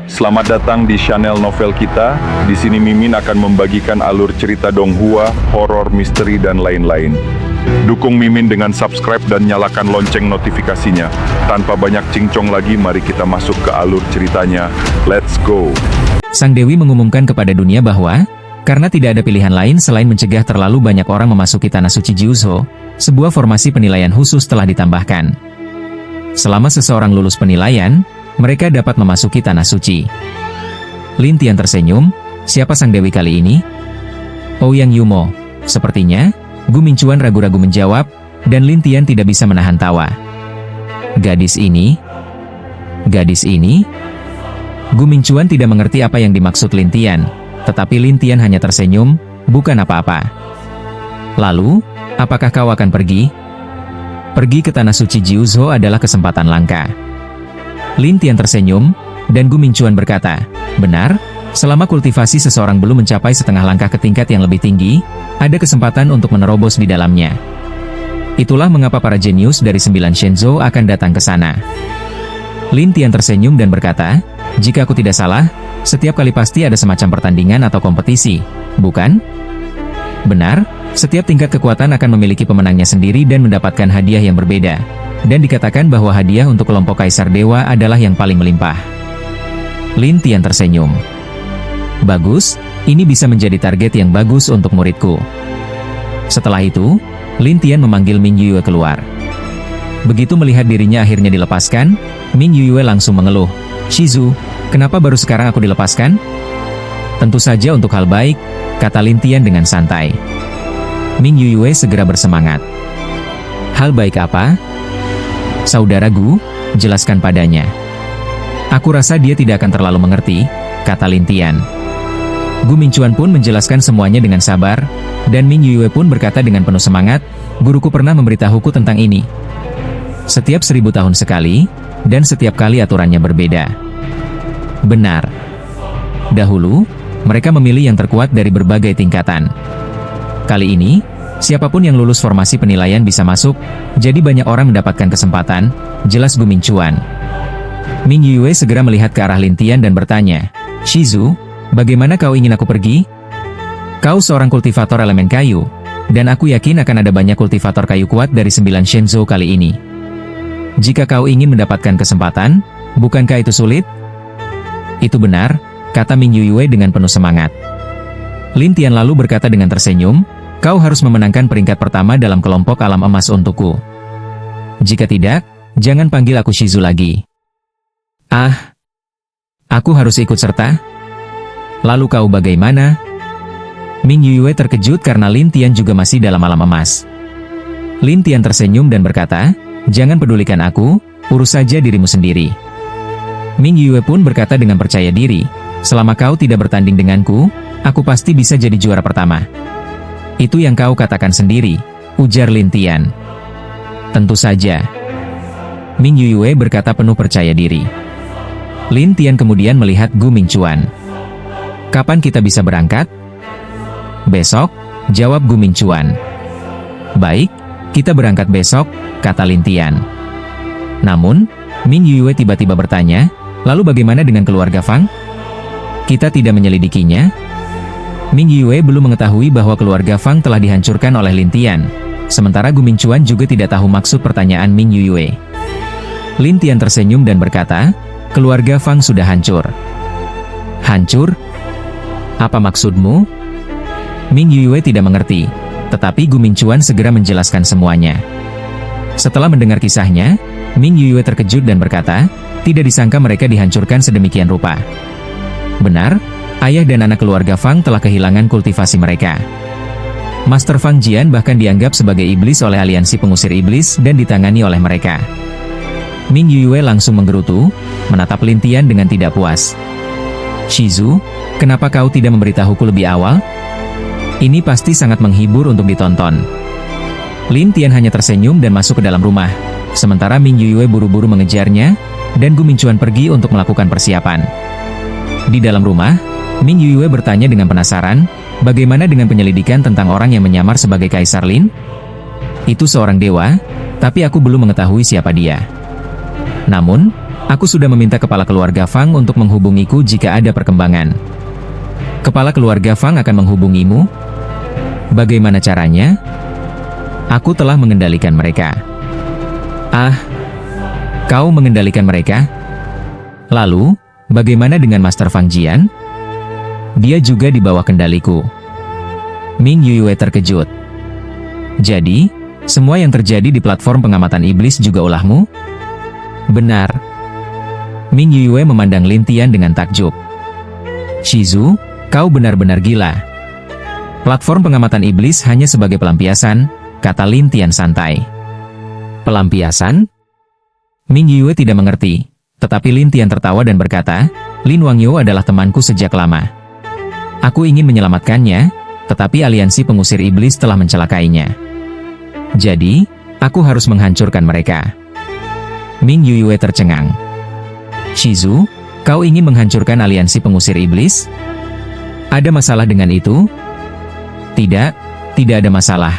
Selamat datang di channel novel kita. Di sini Mimin akan membagikan alur cerita donghua, horor, misteri, dan lain-lain. Dukung Mimin dengan subscribe dan nyalakan lonceng notifikasinya. Tanpa banyak cincong lagi, mari kita masuk ke alur ceritanya. Let's go! Sang Dewi mengumumkan kepada dunia bahwa, karena tidak ada pilihan lain selain mencegah terlalu banyak orang memasuki tanah suci Jiuzhou, sebuah formasi penilaian khusus telah ditambahkan. Selama seseorang lulus penilaian, mereka dapat memasuki tanah suci. Lin Tian tersenyum, siapa sang dewi kali ini? Ouyang Yumo. Sepertinya, Gu Mingchuan ragu-ragu menjawab, dan Lin Tian tidak bisa menahan tawa. Gadis ini? Gu Mingchuan tidak mengerti apa yang dimaksud Lin Tian, tetapi Lin Tian hanya tersenyum, bukan apa-apa. Lalu, apakah kau akan pergi? Pergi ke tanah suci Jiuzhou adalah kesempatan langka. Lin Tian tersenyum, dan Gu Mingchuan berkata, benar, selama kultivasi seseorang belum mencapai setengah langkah ke tingkat yang lebih tinggi, ada kesempatan untuk menerobos di dalamnya. Itulah mengapa para jenius dari 9 Shenzhou akan datang ke sana. Lin Tian tersenyum dan berkata, jika aku tidak salah, setiap kali pasti ada semacam pertandingan atau kompetisi, bukan? Benar, setiap tingkat kekuatan akan memiliki pemenangnya sendiri dan mendapatkan hadiah yang berbeda. Dan dikatakan bahwa hadiah untuk kelompok Kaisar Dewa adalah yang paling melimpah. Lin Tian tersenyum. Bagus, ini bisa menjadi target yang bagus untuk muridku. Setelah itu, Lin Tian memanggil Ming Yue keluar. Begitu melihat dirinya akhirnya dilepaskan, Ming Yue langsung mengeluh. Shizu, kenapa baru sekarang aku dilepaskan? Tentu saja untuk hal baik, kata Lin Tian dengan santai. Ming Yue segera bersemangat. Hal baik apa? Saudara Gu, jelaskan padanya. Aku rasa dia tidak akan terlalu mengerti, kata Lin Tian. Gu Mingchuan pun menjelaskan semuanya dengan sabar, dan Ming Yue pun berkata dengan penuh semangat, guruku pernah memberitahuku tentang ini. Setiap 1000 tahun sekali, dan setiap kali aturannya berbeda. Benar. Dahulu, mereka memilih yang terkuat dari berbagai tingkatan. Kali ini, siapapun yang lulus formasi penilaian bisa masuk, jadi banyak orang mendapatkan kesempatan, jelas Gu Mingchuan. Ming Yue segera melihat ke arah Lin Tian dan bertanya, Shizu, bagaimana kau ingin aku pergi? Kau seorang kultivator elemen kayu, dan aku yakin akan ada banyak kultivator kayu kuat dari 9 Shenzhou kali ini. Jika kau ingin mendapatkan kesempatan, bukankah itu sulit? Itu benar, kata Ming Yue dengan penuh semangat. Lin Tian lalu berkata dengan tersenyum, kau harus memenangkan peringkat pertama dalam kelompok alam emas untukku. Jika tidak, jangan panggil aku Shizu lagi. Ah, aku harus ikut serta? Lalu kau bagaimana? Ming Yue terkejut karena Lin Tian juga masih dalam alam emas. Lin Tian tersenyum dan berkata, jangan pedulikan aku, urus saja dirimu sendiri. Ming Yue pun berkata dengan percaya diri, selama kau tidak bertanding denganku, aku pasti bisa jadi juara pertama. Itu yang kau katakan sendiri, ujar Lin Tian. Tentu saja. Ming Yue berkata penuh percaya diri. Lin Tian kemudian melihat Gu Mingchuan. Kapan kita bisa berangkat? Besok, jawab Gu Mingchuan. Baik, kita berangkat besok, kata Lin Tian. Namun, Ming Yue tiba-tiba bertanya, lalu bagaimana dengan keluarga Fang? Kita tidak menyelidikinya? Ming Yue belum mengetahui bahwa keluarga Fang telah dihancurkan oleh Lin Tian, sementara Gu Mingchuan juga tidak tahu maksud pertanyaan Ming Yue. Lin Tian tersenyum dan berkata, keluarga Fang sudah hancur. Hancur? Apa maksudmu? Ming Yue tidak mengerti, tetapi Gu Mingchuan segera menjelaskan semuanya. Setelah mendengar kisahnya, Ming Yue terkejut dan berkata, tidak disangka mereka dihancurkan sedemikian rupa. Benar, ayah dan anak keluarga Fang telah kehilangan kultivasi mereka. Master Fang Jian bahkan dianggap sebagai iblis oleh aliansi pengusir iblis dan ditangani oleh mereka. Ming Yue langsung menggerutu, menatap Lin Tian dengan tidak puas. Shizu, kenapa kau tidak memberitahuku lebih awal? Ini pasti sangat menghibur untuk ditonton. Lin Tian hanya tersenyum dan masuk ke dalam rumah, sementara Ming Yue buru-buru mengejarnya, dan Gu Mingchuan pergi untuk melakukan persiapan. Di dalam rumah, Ming Yue bertanya dengan penasaran, bagaimana dengan penyelidikan tentang orang yang menyamar sebagai Kaisar Lin? Itu seorang dewa, tapi aku belum mengetahui siapa dia. Namun, Aku sudah meminta kepala keluarga Fang untuk menghubungiku jika ada perkembangan. Kepala keluarga Fang akan menghubungimu? Bagaimana caranya? Aku telah mengendalikan mereka. Ah, kau mengendalikan mereka? Lalu, bagaimana dengan Master Fang Jian? Dia juga di bawah kendaliku. Ming Yuyue terkejut. Jadi, semua yang terjadi di platform pengamatan iblis juga ulahmu? Benar. Ming Yuyue memandang Lin Tian dengan takjub. Shizu, kau benar-benar gila. Platform pengamatan iblis hanya sebagai pelampiasan, kata Lin Tian santai. Pelampiasan? Ming Yuyue tidak mengerti, tetapi Lin Tian tertawa dan berkata, Lin Wangyo adalah temanku sejak lama. Aku ingin menyelamatkannya, tetapi aliansi pengusir iblis telah mencelakainya. Jadi, aku harus menghancurkan mereka. Ming Yuyue tercengang. Shizu, kau ingin menghancurkan aliansi pengusir iblis? Ada masalah dengan itu? Tidak, tidak ada masalah.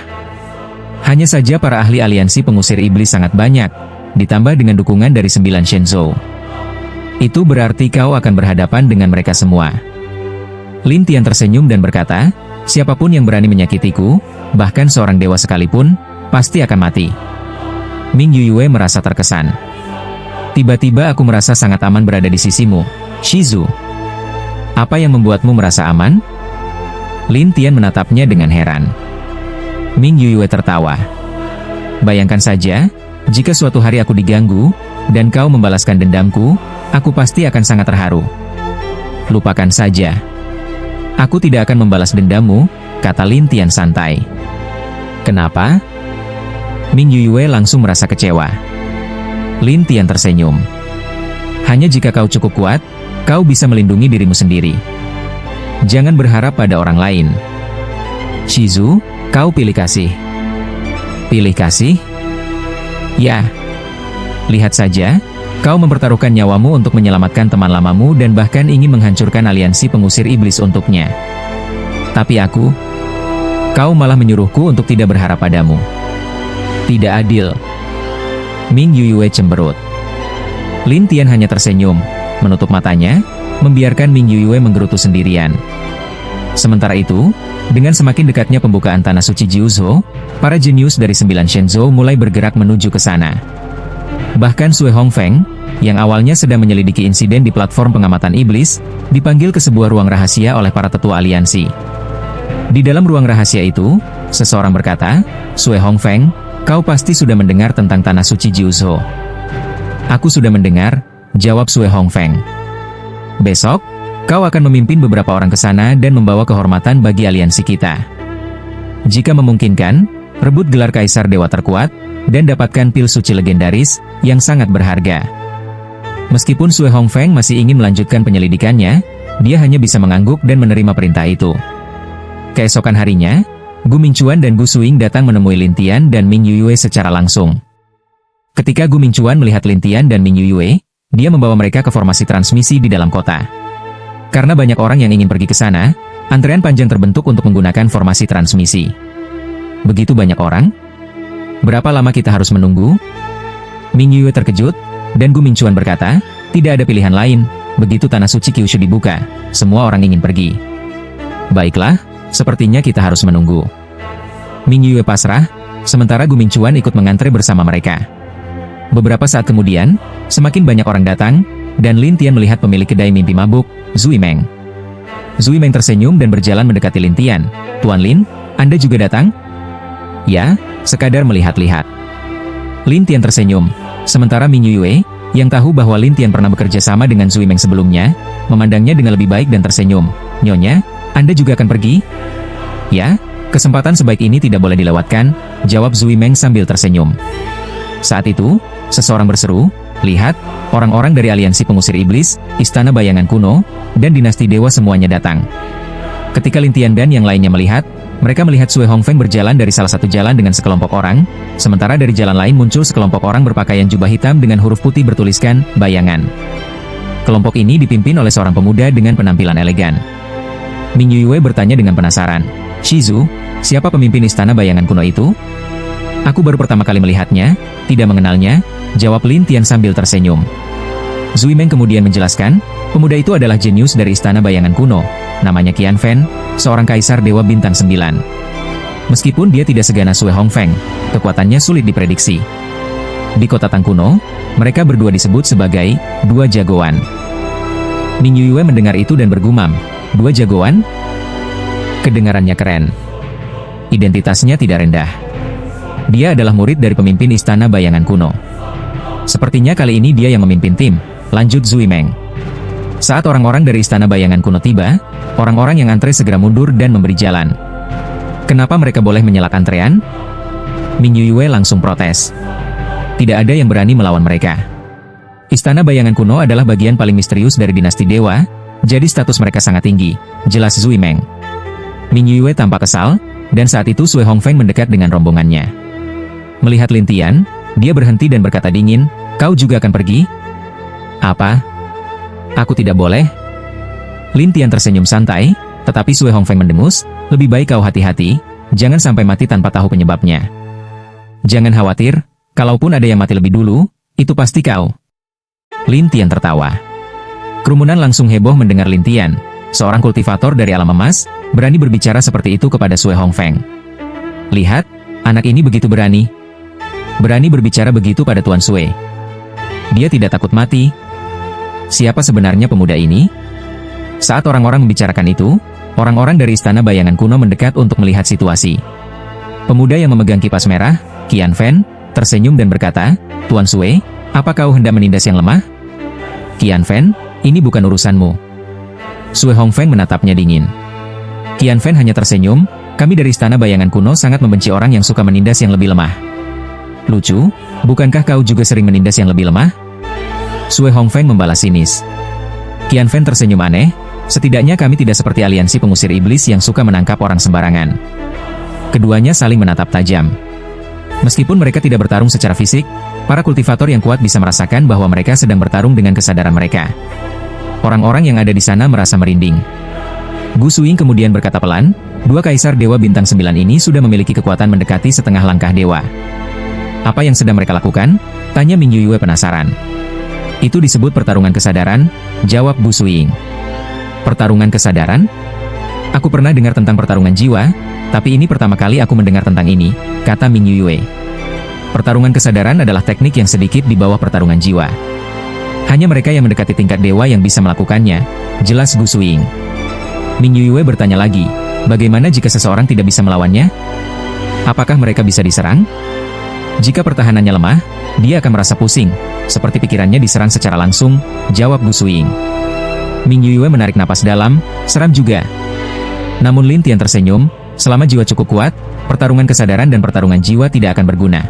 Hanya saja para ahli aliansi pengusir iblis sangat banyak, ditambah dengan dukungan dari 9 Shenzhou. Itu berarti kau akan berhadapan dengan mereka semua. Lin Tian tersenyum dan berkata, siapapun yang berani menyakitiku, bahkan seorang dewa sekalipun, pasti akan mati. Ming Yuyue merasa terkesan. Tiba-tiba aku merasa sangat aman berada di sisimu, Shizu. Apa yang membuatmu merasa aman? Lin Tian menatapnya dengan heran. Ming Yuyue tertawa. Bayangkan saja, jika suatu hari aku diganggu, dan kau membalaskan dendamku, aku pasti akan sangat terharu. Lupakan saja. Aku tidak akan membalas dendammu, kata Lin Tian santai. Kenapa? Ming Yuyue langsung merasa kecewa. Lin Tian tersenyum. Hanya jika kau cukup kuat, kau bisa melindungi dirimu sendiri. Jangan berharap pada orang lain. Shizu, kau pilih kasih. Pilih kasih? Ya. Lihat saja, kau mempertaruhkan nyawamu untuk menyelamatkan teman lamamu dan bahkan ingin menghancurkan aliansi pengusir iblis untuknya. Tapi kau malah menyuruhku untuk tidak berharap padamu. Tidak adil. Ming Yuyue cemberut. Lin Tian hanya tersenyum, menutup matanya, membiarkan Ming Yuyue menggerutu sendirian. Sementara itu, dengan semakin dekatnya pembukaan Tanah Suci Jiuzhou, para jenius dari 9 Shenzhou mulai bergerak menuju ke sana. Bahkan Sui Hongfeng, yang awalnya sedang menyelidiki insiden di platform pengamatan iblis, dipanggil ke sebuah ruang rahasia oleh para tetua aliansi. Di dalam ruang rahasia itu, seseorang berkata, Sui Hongfeng, kau pasti sudah mendengar tentang Tanah Suci Jiuzhou. Aku sudah mendengar, jawab Sui Hongfeng. Besok, kau akan memimpin beberapa orang ke sana dan membawa kehormatan bagi aliansi kita. Jika memungkinkan, rebut gelar Kaisar Dewa Terkuat, dan dapatkan pil suci legendaris, yang sangat berharga. Meskipun Sui Hongfeng masih ingin melanjutkan penyelidikannya, dia hanya bisa mengangguk dan menerima perintah itu. Keesokan harinya, Gu Mingchuan dan Gu Suing datang menemui Lin Tian dan Ming Yuyue secara langsung. Ketika Gu Mingchuan melihat Lin Tian dan Ming Yuyue, dia membawa mereka ke formasi transmisi di dalam kota. Karena banyak orang yang ingin pergi ke sana, antrean panjang terbentuk untuk menggunakan formasi transmisi. Begitu banyak orang? Berapa lama kita harus menunggu? Ming Yuyue terkejut, dan Gu Mingchuan berkata, tidak ada pilihan lain, begitu Tanah Suci Kyushu dibuka, semua orang ingin pergi. Baiklah, sepertinya kita harus menunggu. Ming Yuyue pasrah, sementara Gu Mingchuan ikut mengantre bersama mereka. Beberapa saat kemudian, semakin banyak orang datang, dan Lin Tian melihat pemilik kedai mimpi mabuk, Zui Meng. Zui Meng tersenyum dan berjalan mendekati Lin Tian. Tuan Lin, Anda juga datang? Ya, sekadar melihat-lihat. Lin Tian tersenyum, sementara Ming Yuyue, yang tahu bahwa Lin Tian pernah bekerja sama dengan Zui Meng sebelumnya, memandangnya dengan lebih baik dan tersenyum. Nyonya, Anda juga akan pergi? Ya, kesempatan sebaik ini tidak boleh dilewatkan, jawab Zui Meng sambil tersenyum. Saat itu, seseorang berseru, lihat, orang-orang dari aliansi pengusir iblis, istana bayangan kuno, dan dinasti dewa semuanya datang. Ketika Lin Tian dan yang lainnya melihat, mereka melihat Sui Hongfeng berjalan dari salah satu jalan dengan sekelompok orang, sementara dari jalan lain muncul sekelompok orang berpakaian jubah hitam dengan huruf putih bertuliskan, bayangan. Kelompok ini dipimpin oleh seorang pemuda dengan penampilan elegan. Ming Yuyue bertanya dengan penasaran, Shizu, siapa pemimpin istana bayangan kuno itu? Aku baru pertama kali melihatnya, tidak mengenalnya, jawab Lin Tian sambil tersenyum. Zui Meng kemudian menjelaskan, pemuda itu adalah jenius dari istana bayangan kuno, namanya Qian Fen, seorang kaisar dewa bintang 9. Meskipun dia tidak seganas Sui Hongfeng, kekuatannya sulit diprediksi. Di kota Tang kuno, mereka berdua disebut sebagai dua jagoan. Ming Yue mendengar itu dan bergumam, dua jagoan? Kedengarannya keren. Identitasnya tidak rendah. Dia adalah murid dari pemimpin istana bayangan kuno. Sepertinya kali ini dia yang memimpin tim, lanjut Zui Meng. Saat orang-orang dari istana bayangan kuno tiba, orang-orang yang antre segera mundur dan memberi jalan. Kenapa mereka boleh menyelak antrean? Ming Yue langsung protes. Tidak ada yang berani melawan mereka. Istana bayangan kuno adalah bagian paling misterius dari dinasti dewa, jadi status mereka sangat tinggi, jelas Zui Meng. Ming Yue tampak kesal, dan saat itu Sui Hongfeng mendekat dengan rombongannya. Melihat Lin Tian, dia berhenti dan berkata dingin, "Kau juga akan pergi?" "Apa? Aku tidak boleh?" Lin Tian tersenyum santai, tetapi Sui Hongfeng mendengus, "Lebih baik kau hati-hati, jangan sampai mati tanpa tahu penyebabnya." "Jangan khawatir, kalaupun ada yang mati lebih dulu, itu pasti kau." Lin Tian tertawa. Kerumunan langsung heboh mendengar Lin Tian, seorang kultivator dari alam emas, berani berbicara seperti itu kepada Sui Hongfeng. Lihat, anak ini begitu berani. Berani berbicara begitu pada Tuan Sui. Dia tidak takut mati. Siapa sebenarnya pemuda ini? Saat orang-orang membicarakan itu, orang-orang dari istana bayangan kuno mendekat untuk melihat situasi. Pemuda yang memegang kipas merah, Qian Fen, tersenyum dan berkata, "Tuan Sui, apa kau hendak menindas yang lemah?" "Qian Fen, ini bukan urusanmu." Sui Hongfeng menatapnya dingin. Qian Fen hanya tersenyum, "Kami dari istana bayangan kuno sangat membenci orang yang suka menindas yang lebih lemah." "Lucu, bukankah kau juga sering menindas yang lebih lemah?" Sui Hongfeng membalas sinis. Qian Fen tersenyum aneh, "Setidaknya kami tidak seperti aliansi pengusir iblis yang suka menangkap orang sembarangan." Keduanya saling menatap tajam. Meskipun mereka tidak bertarung secara fisik, para kultivator yang kuat bisa merasakan bahwa mereka sedang bertarung dengan kesadaran mereka. Orang-orang yang ada di sana merasa merinding. Gu Suing kemudian berkata pelan, "Dua kaisar dewa bintang 9 ini sudah memiliki kekuatan mendekati setengah langkah dewa." "Apa yang sedang mereka lakukan?" tanya Ming Yue penasaran. "Itu disebut pertarungan kesadaran," jawab Gu Suing. "Pertarungan kesadaran? Aku pernah dengar tentang pertarungan jiwa, tapi ini pertama kali aku mendengar tentang ini," kata Ming Yue. "Pertarungan kesadaran adalah teknik yang sedikit di bawah pertarungan jiwa. Hanya mereka yang mendekati tingkat dewa yang bisa melakukannya," jelas Gu Suing. Ming Yue bertanya lagi, "Bagaimana jika seseorang tidak bisa melawannya? Apakah mereka bisa diserang?" "Jika pertahanannya lemah, dia akan merasa pusing, seperti pikirannya diserang secara langsung," jawab Gu Suing. Ming Yue menarik napas dalam, "Seram juga." Namun Lin Tian tersenyum, "Selama jiwa cukup kuat, pertarungan kesadaran dan pertarungan jiwa tidak akan berguna."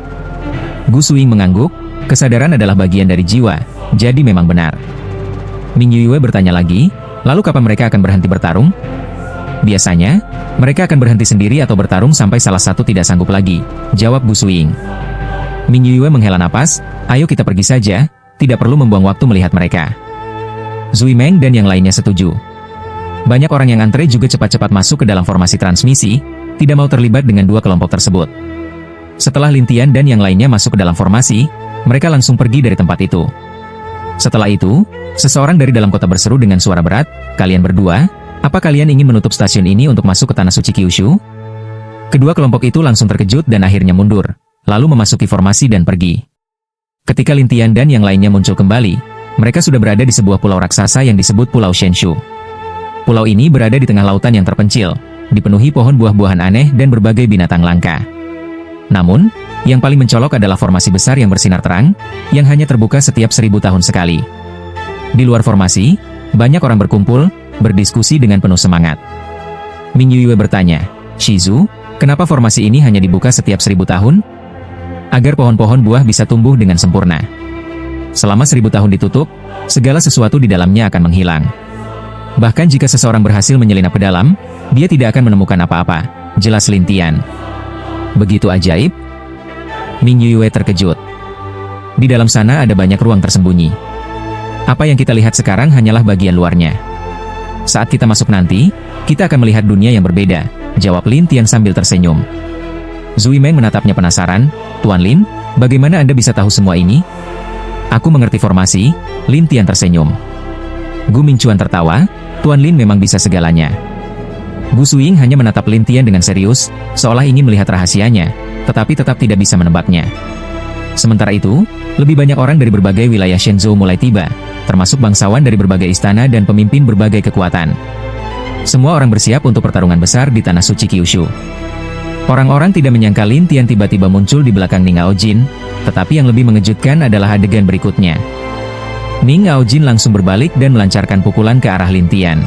Gu Suing mengangguk, "Kesadaran adalah bagian dari jiwa, jadi memang benar." Ming Yue bertanya lagi, "Lalu kapan mereka akan berhenti bertarung?" "Biasanya, mereka akan berhenti sendiri atau bertarung sampai salah satu tidak sanggup lagi," jawab Gu Suing. Ming Yue menghela napas, "Ayo kita pergi saja, tidak perlu membuang waktu melihat mereka." Zui Meng dan yang lainnya setuju. Banyak orang yang antre juga cepat-cepat masuk ke dalam formasi transmisi, tidak mau terlibat dengan dua kelompok tersebut. Setelah Lin Tian dan yang lainnya masuk ke dalam formasi, mereka langsung pergi dari tempat itu. Setelah itu, seseorang dari dalam kota berseru dengan suara berat, "Kalian berdua, apa kalian ingin menutup stasiun ini untuk masuk ke tanah suci Kyushu?" Kedua kelompok itu langsung terkejut dan akhirnya mundur, lalu memasuki formasi dan pergi. Ketika Lin Tian dan yang lainnya muncul kembali, mereka sudah berada di sebuah pulau raksasa yang disebut Pulau Shenshu. Pulau ini berada di tengah lautan yang terpencil, dipenuhi pohon buah-buahan aneh dan berbagai binatang langka. Namun, yang paling mencolok adalah formasi besar yang bersinar terang, yang hanya terbuka setiap 1000 tahun sekali. Di luar formasi, banyak orang berkumpul, berdiskusi dengan penuh semangat. Ming Yue bertanya, "Shizu, kenapa formasi ini hanya dibuka setiap 1000 tahun?" "Agar pohon-pohon buah bisa tumbuh dengan sempurna. Selama 1000 tahun ditutup, segala sesuatu di dalamnya akan menghilang. Bahkan jika seseorang berhasil menyelinap ke dalam, dia tidak akan menemukan apa-apa," jelas Lin Tian. "Begitu ajaib?" Ming Yue terkejut. "Di dalam sana ada banyak ruang tersembunyi. Apa yang kita lihat sekarang hanyalah bagian luarnya. Saat kita masuk nanti, kita akan melihat dunia yang berbeda," jawab Lin Tian sambil tersenyum. Zui Meng menatapnya penasaran, "Tuan Lin, bagaimana Anda bisa tahu semua ini?" Aku mengerti formasi, Lin Tian tersenyum. Gu Mingchuan tertawa, Tuan Lin memang bisa segalanya. Gu Suying hanya menatap Lin Tian dengan serius, seolah ingin melihat rahasianya, tetapi tetap tidak bisa menebaknya. Sementara itu, lebih banyak orang dari berbagai wilayah Shenzhou mulai tiba, termasuk bangsawan dari berbagai istana dan pemimpin berbagai kekuatan. Semua orang bersiap untuk pertarungan besar di Tanah Suci Kyushu. Orang-orang tidak menyangka Lin Tian tiba-tiba muncul di belakang Ning Aojin, tetapi yang lebih mengejutkan adalah adegan berikutnya. Ning Aojin langsung berbalik dan melancarkan pukulan ke arah Lin Tian.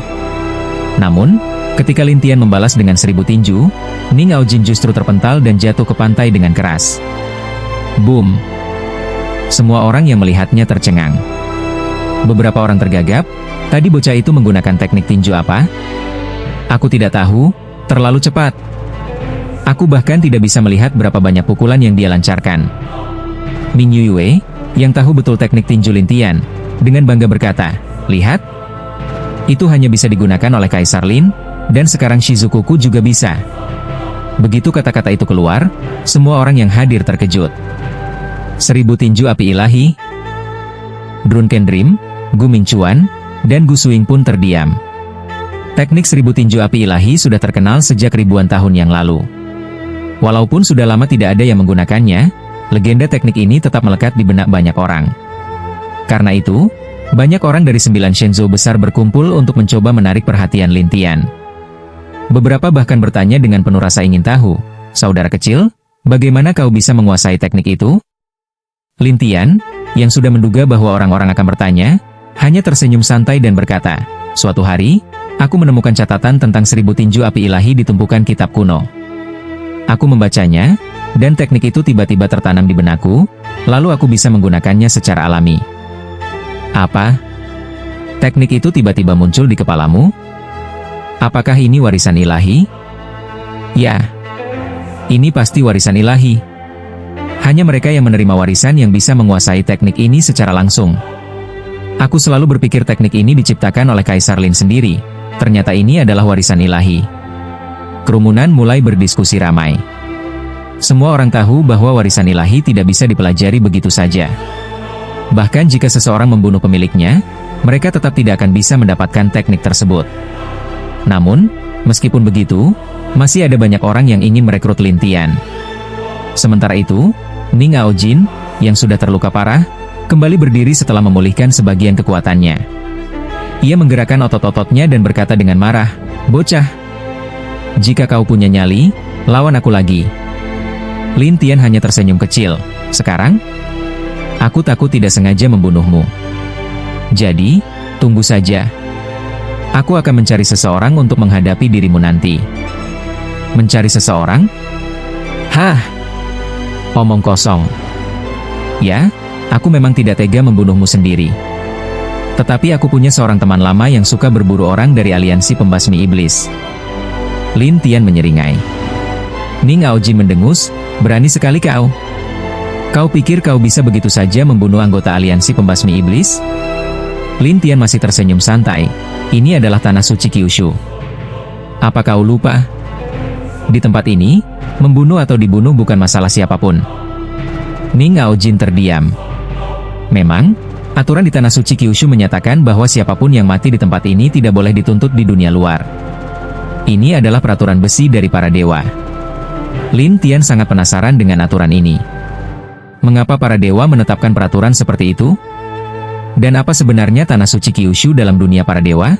Namun, ketika Lin Tian membalas dengan 1000 tinju, Ning Aojin justru terpental dan jatuh ke pantai dengan keras. Boom! Semua orang yang melihatnya tercengang. Beberapa orang tergagap, tadi bocah itu menggunakan teknik tinju apa? Aku tidak tahu, terlalu cepat. Aku bahkan tidak bisa melihat berapa banyak pukulan yang dia lancarkan. Ming Yue, yang tahu betul teknik tinju Lin Tian, dengan bangga berkata, lihat, itu hanya bisa digunakan oleh Kaisar Lin, dan sekarang Shizukuku juga bisa. Begitu kata-kata itu keluar, semua orang yang hadir terkejut. 1000 tinju api ilahi, Drunken Dream, Gu Mingchuan, dan Gu Suying pun terdiam. Teknik 1000 tinju api ilahi sudah terkenal sejak ribuan tahun yang lalu. Walaupun sudah lama tidak ada yang menggunakannya, legenda teknik ini tetap melekat di benak banyak orang. Karena itu, banyak orang dari 9 Shenzhou besar berkumpul untuk mencoba menarik perhatian Lin Tian. Beberapa bahkan bertanya dengan penuh rasa ingin tahu, saudara kecil, bagaimana kau bisa menguasai teknik itu? Lin Tian, yang sudah menduga bahwa orang-orang akan bertanya, hanya tersenyum santai dan berkata, suatu hari, aku menemukan catatan tentang 1000 tinju api ilahi di tumpukan kitab kuno. Aku membacanya, dan teknik itu tiba-tiba tertanam di benakku, lalu aku bisa menggunakannya secara alami. Apa? Teknik itu tiba-tiba muncul di kepalamu? Apakah ini warisan ilahi? Ya. Ini pasti warisan ilahi. Hanya mereka yang menerima warisan yang bisa menguasai teknik ini secara langsung. Aku selalu berpikir teknik ini diciptakan oleh Kaisar Lin sendiri. Ternyata ini adalah warisan ilahi. Kerumunan mulai berdiskusi ramai. Semua orang tahu bahwa warisan ilahi tidak bisa dipelajari begitu saja. Bahkan jika seseorang membunuh pemiliknya, mereka tetap tidak akan bisa mendapatkan teknik tersebut. Namun, meskipun begitu, masih ada banyak orang yang ingin merekrut Lin Tian. Sementara itu, Ning Aojin, yang sudah terluka parah, kembali berdiri setelah memulihkan sebagian kekuatannya. Ia menggerakkan otot-ototnya dan berkata dengan marah, bocah, jika kau punya nyali, lawan aku lagi. Lin Tian hanya tersenyum kecil. Sekarang, aku takut tidak sengaja membunuhmu. Jadi, tunggu saja. Aku akan mencari seseorang untuk menghadapi dirimu nanti. Mencari seseorang? Hah? Omong kosong. Ya, aku memang tidak tega membunuhmu sendiri. Tetapi aku punya seorang teman lama yang suka berburu orang dari aliansi pembasmi iblis. Lin Tian menyeringai. Ning Aojin mendengus, berani sekali kau. Kau pikir kau bisa begitu saja membunuh anggota aliansi pembasmi iblis? Lin Tian masih tersenyum santai. Ini adalah Tanah Suci Kyushu. Apa kau lupa? Di tempat ini, membunuh atau dibunuh bukan masalah siapapun. Ning Aojin terdiam. Memang, aturan di Tanah Suci Kyushu menyatakan bahwa siapapun yang mati di tempat ini tidak boleh dituntut di dunia luar. Ini adalah peraturan besi dari para dewa. Lin Tian sangat penasaran dengan aturan ini. Mengapa para dewa menetapkan peraturan seperti itu? Dan apa sebenarnya Tanah Suci Kyushu dalam dunia para dewa?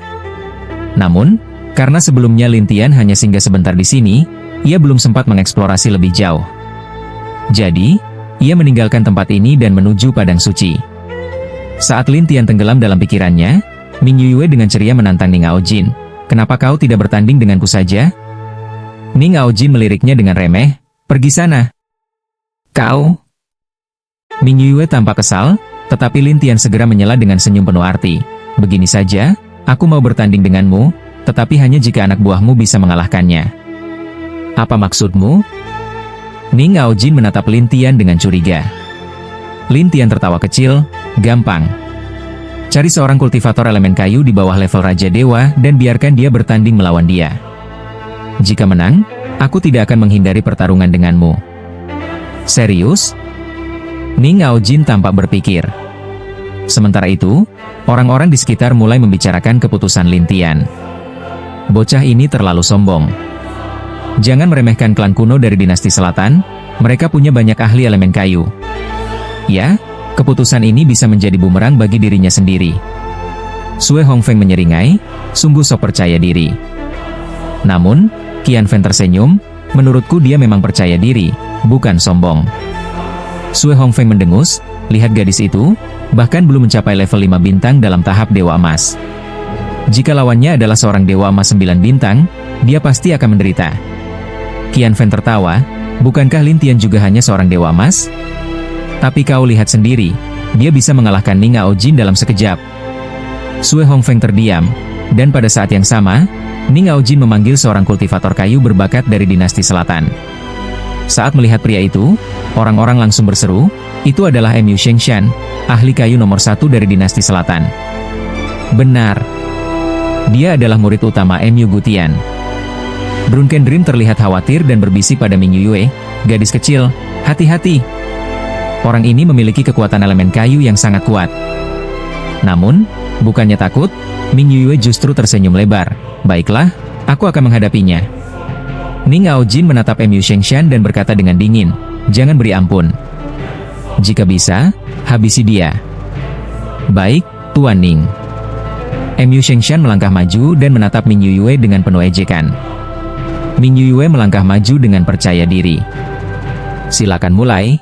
Namun, karena sebelumnya Lin Tian hanya singgah sebentar di sini, ia belum sempat mengeksplorasi lebih jauh. Jadi, ia meninggalkan tempat ini dan menuju Padang Suci. Saat Lin Tian tenggelam dalam pikirannya, Ming Yue dengan ceria menantang Ning Aojin. Kenapa kau tidak bertanding denganku saja? Ning Aojin meliriknya dengan remeh, pergi sana. Kau? Ming Yue tampak kesal, tetapi Lin Tian segera menyela dengan senyum penuh arti. Begini saja, aku mau bertanding denganmu, tetapi hanya jika anak buahmu bisa mengalahkannya. Apa maksudmu? Ning Aojin menatap Lin Tian dengan curiga. Lin Tian tertawa kecil, gampang. Cari seorang kultivator elemen kayu di bawah level Raja Dewa dan biarkan dia bertanding melawan dia. Jika menang, aku tidak akan menghindari pertarungan denganmu. Serius? Ning Aojin tampak berpikir. Sementara itu, orang-orang di sekitar mulai membicarakan keputusan Lin Tian. Bocah ini terlalu sombong. Jangan meremehkan klan kuno dari dinasti selatan, mereka punya banyak ahli elemen kayu. Ya, keputusan ini bisa menjadi bumerang bagi dirinya sendiri. Sue Hongfeng menyeringai, sungguh sok percaya diri. Namun, Qianfen tersenyum, menurutku dia memang percaya diri, bukan sombong. Sue Hongfeng mendengus, lihat gadis itu, bahkan belum mencapai level 5 bintang dalam tahap Dewa Emas. Jika lawannya adalah seorang Dewa Emas 9 bintang, dia pasti akan menderita. Qianfen tertawa, bukankah Lin Tian juga hanya seorang Dewa Emas? Tapi kau lihat sendiri, dia bisa mengalahkan Ning Ao Jin dalam sekejap. Sue Hongfeng terdiam, dan pada saat yang sama, Ning Ao Jin memanggil seorang kultivator kayu berbakat dari dinasti selatan. Saat melihat pria itu, orang-orang langsung berseru, itu adalah Mu Shengshan, ahli kayu nomor 1 dari dinasti selatan. Benar. Dia adalah murid utama Mu Gutian. Drunken Dream terlihat khawatir dan berbisik pada Ming Yue, gadis kecil, hati-hati. Orang ini memiliki kekuatan elemen kayu yang sangat kuat. Namun, bukannya takut, Ming Yue justru tersenyum lebar. Baiklah, aku akan menghadapinya. Ning Ao Jin menatap Mu Shengshan dan berkata dengan dingin, jangan beri ampun. Jika bisa, habisi dia. Baik, Tuan Ning. Mu Shengshan melangkah maju dan menatap Ming Yue dengan penuh ejekan. Ming Yue melangkah maju dengan percaya diri. Silakan mulai.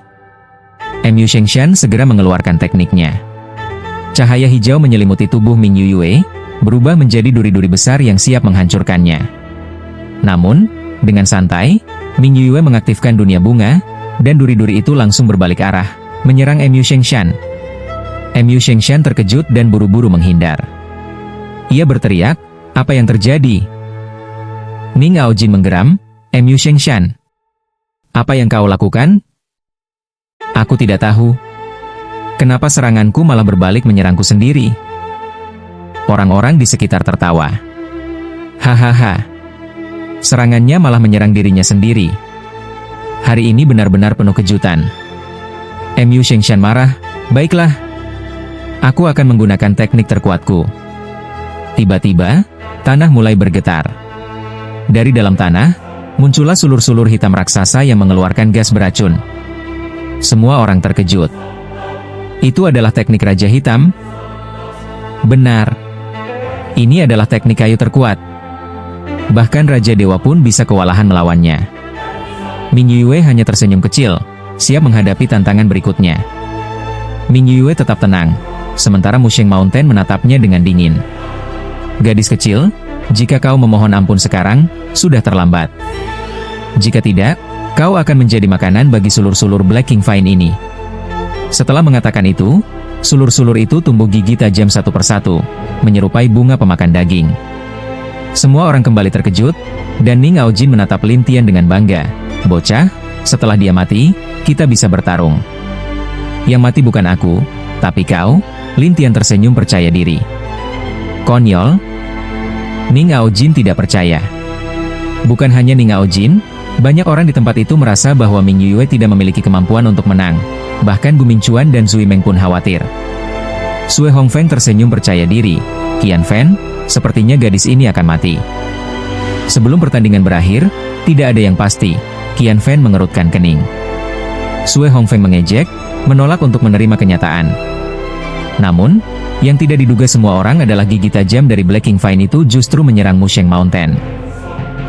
Mu Shengshan segera mengeluarkan tekniknya. Cahaya hijau menyelimuti tubuh Ming Yue, berubah menjadi duri-duri besar yang siap menghancurkannya. Namun, dengan santai, Ming Yue mengaktifkan dunia bunga, dan duri-duri itu langsung berbalik arah, menyerang Mu Shengshan. Mu Shengshan terkejut dan buru-buru menghindar. Ia berteriak, apa yang terjadi? Ning Ao Jin menggeram, Mu Shengshan. Apa yang kau lakukan? Aku tidak tahu. Kenapa seranganku malah berbalik menyerangku sendiri? Orang-orang di sekitar tertawa. Hahaha. Serangannya malah menyerang dirinya sendiri. Hari ini benar-benar penuh kejutan. Mu Shengshan marah, baiklah. Aku akan menggunakan teknik terkuatku. Tiba-tiba, tanah mulai bergetar. Dari dalam tanah, muncullah sulur-sulur hitam raksasa yang mengeluarkan gas beracun. Semua orang terkejut. Itu adalah teknik Raja Hitam? Benar. Ini adalah teknik kayu terkuat. Bahkan Raja Dewa pun bisa kewalahan melawannya. Ming Yue hanya tersenyum kecil, siap menghadapi tantangan berikutnya. Ming Yue tetap tenang, sementara Musheng Mountain menatapnya dengan dingin. Gadis kecil, jika kau memohon ampun sekarang, sudah terlambat. Jika tidak, kau akan menjadi makanan bagi sulur-sulur Black King Vine ini. Setelah mengatakan itu, sulur-sulur itu tumbuh gigi tajam satu persatu, menyerupai bunga pemakan daging. Semua orang kembali terkejut, dan Ning Ao Jin menatap Lin Tian dengan bangga. Bocah, setelah dia mati, kita bisa bertarung. Yang mati bukan aku, tapi kau. Lin Tian tersenyum percaya diri. Konyol. Ning Ao Jin tidak percaya. Bukan hanya Ning Ao Jin, banyak orang di tempat itu merasa bahwa Ming Yue tidak memiliki kemampuan untuk menang. Bahkan Gu Mingchuan dan Zui Meng pun khawatir. Sue Hongfeng tersenyum percaya diri. Qianfen, sepertinya gadis ini akan mati. Sebelum pertandingan berakhir, tidak ada yang pasti. Qianfen mengerutkan kening. Sue Hongfeng mengejek, menolak untuk menerima kenyataan. Namun, yang tidak diduga semua orang adalah gigi tajam dari Black King Vine itu justru menyerang Musheng Mountain.